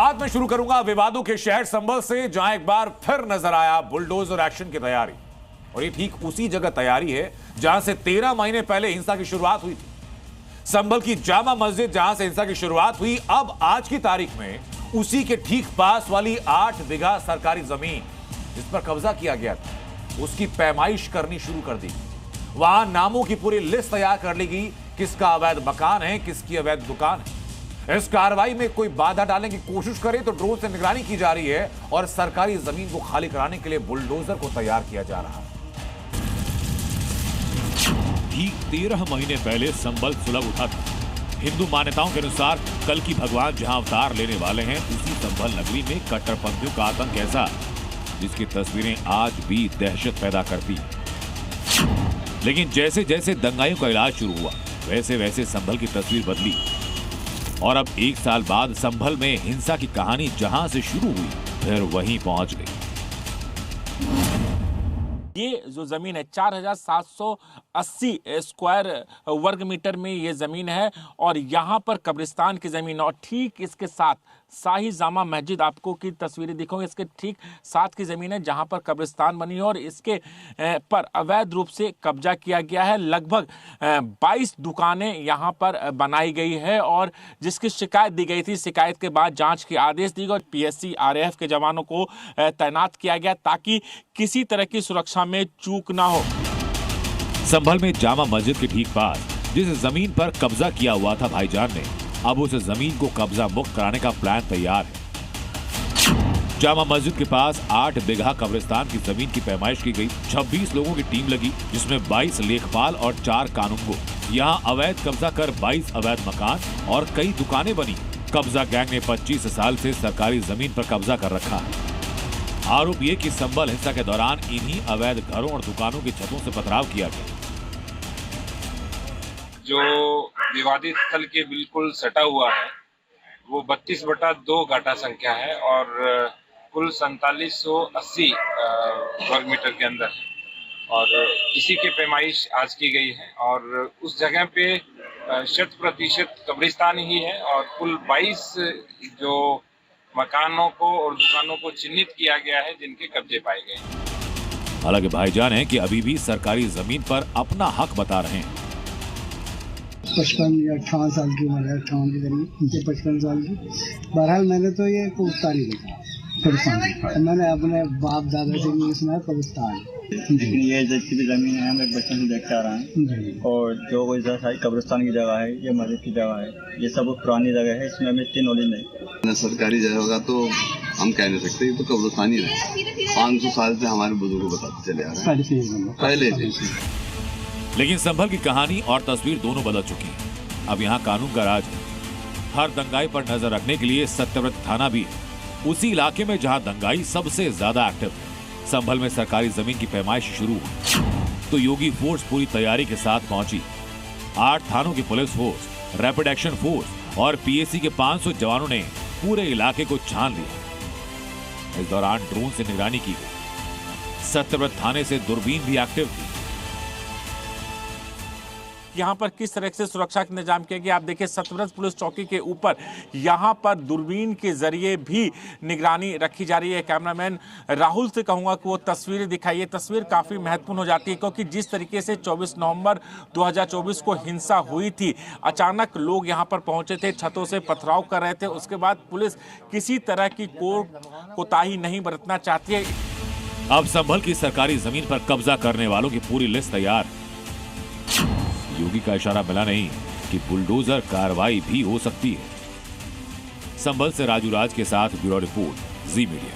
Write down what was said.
बाद में शुरू करूंगा विवादों के शहर संभल से, जहां एक बार फिर नजर आया बुलडोजर एक्शन की तैयारी। और ये ठीक उसी जगह तैयारी है जहां से 13 महीने पहले हिंसा की शुरुआत हुई थी। संभल की जामा मस्जिद जहां से हिंसा की शुरुआत हुई, अब आज की तारीख में उसी के ठीक पास वाली 8 बीघा सरकारी जमीन जिस पर कब्जा किया गया था, उसकी पैमाइश करनी शुरू कर दी। वहां नामों की पूरी लिस्ट तैयार कर ली गई, किसका अवैध मकान है, किसकी अवैध दुकान है। इस कार्रवाई में कोई बाधा डालने की कोशिश करे तो ड्रोन से निगरानी की जा रही है और सरकारी जमीन को खाली कराने के लिए बुलडोजर को तैयार किया जा रहा है। ठीक 13 महीने पहले संभल सुलग उठा था। हिंदू मान्यताओं के अनुसार कल की भगवान जहां अवतार लेने वाले हैं, उसी संभल नगरी में कट्टरपंथियों का आतंक ऐसा, जिसकी तस्वीरें आज भी दहशत पैदा करती। लेकिन जैसे जैसे दंगाइयों का इलाज शुरू हुआ, वैसे वैसे संभल की तस्वीर बदली और अब 1 साल बाद संभल में हिंसा की कहानी जहां से शुरू हुई, फिर वहीं पहुंच गई। ये जो जमीन है 4780 स्क्वायर वर्ग मीटर में ये जमीन है और यहाँ पर कब्रिस्तान की जमीन, और ठीक इसके साथ शाही जामा मस्जिद आपको की तस्वीरें दिखाऊंगी, इसके ठीक साथ की जमीन है जहाँ पर कब्रिस्तान बनी है और इसके पर अवैध रूप से कब्जा किया गया है। लगभग 22 दुकानें यहाँ पर बनाई गई है और जिसकी शिकायत दी गई थी, शिकायत के बाद जांच के आदेश दिए गए और पीएससी आरएएफ के जवानों को तैनात किया गया ताकि किसी तरह की सुरक्षा में चूक ना हो। संभल में जामा मस्जिद के ठीक पास जिस जमीन पर कब्जा किया हुआ था भाईजान ने, अब उस जमीन को कब्जा मुक्त कराने का प्लान तैयार है। जामा मस्जिद के पास 8 बीघा कब्रिस्तान की जमीन की पैमाइश की गई। 26 लोगों की टीम लगी, जिसमें 22 लेखपाल और 4 कानूनगो। यहाँ अवैध कब्जा कर 22 अवैध मकान और कई दुकानें बनी। कब्जा गैंग ने 25 साल से सरकारी जमीन पर कब्जा कर रखा है। आरोप ये कि संभल हिंसा के दौरान इन्हीं अवैध घरों और दुकानों की छतों से पथराव किया गया। जो विवादित स्थल के बिल्कुल सटा हुआ है वो 32/2 घाटा संख्या है और कुल 4780 वर्ग मीटर के अंदर है और इसी के पैमाइश आज की गई है और उस जगह पे 100% कब्रिस्तान ही है और कुल 22 जो मकानों को और दुकानों को चिन्हित किया गया है जिनके कब्जे पाए गए। हालांकि भाईजान है कि अभी भी सरकारी जमीन पर अपना हक बता रहे हैं। 55 या 58 साल की उम्र है, 58 के करीब, 55 साल की। बहरहाल मैंने तो ये कब्रिस्तान ही देखा, कब्रिस्तान मैंने अपने बाप दादा से भी सुना कब्रिस्तान। लेकिन ये जितनी भी जमीन है हम एक बचपन से देखते आ रहे हैं और जो कोई सारी कब्रिस्तान की जगह है, ये मस्जिद की जगह है, ये सब पुरानी जगह है, इसमें हमें इतनी नॉलेज नहीं। सरकारी जगह होगा तो हम कह नहीं सकते, ये तो कब्रिस्तान ही है। 500 साल से हमारे बुजुर्ग बताते चले आ रहे हैं पहले से। लेकिन संभल की कहानी और तस्वीर दोनों बदल चुकी है। अब यहाँ कानून का राज है। हर दंगाई पर नजर रखने के लिए सत्यव्रत थाना भी है, उसी इलाके में जहाँ दंगाई सबसे ज्यादा एक्टिव है। संभल में सरकारी जमीन की पैमाइश शुरू हुई तो योगी फोर्स पूरी तैयारी के साथ पहुंची। 8 थानों की police force, rapid action force और पीएसी के 500 जवानों ने पूरे इलाके को छान लिया। इस दौरान ड्रोन से निगरानी की गई। सत्यव्रत थाने से दूरबीन भी एक्टिव थी। यहाँ पर किस तरह से सुरक्षा का इंतजाम किया गया, आप देखिए सत्यव्रत पुलिस चौकी के ऊपर यहाँ पर दूरबीन के जरिए भी निगरानी रखी जा रही है। कैमरामैन राहुल से कहूँगा कि वो तस्वीरें दिखाइए। तस्वीर काफ़ी महत्वपूर्ण हो जाती है क्योंकि जिस तरीके से 24 नवंबर 2024 को हिंसा हुई थी, अचानक लोग यहाँ पर पहुँचे थे, छतों से पथराव कर रहे थे। उसके बाद पुलिस किसी तरह की कोताही नहीं बरतना चाहती है। अब संभल की सरकारी जमीन पर कब्जा करने वालों की पूरी लिस्ट तैयार। योगी का इशारा मिला नहीं कि बुलडोजर कार्रवाई भी हो सकती है। संभल से राजू राज के साथ ब्यूरो रिपोर्ट, जी मीडिया।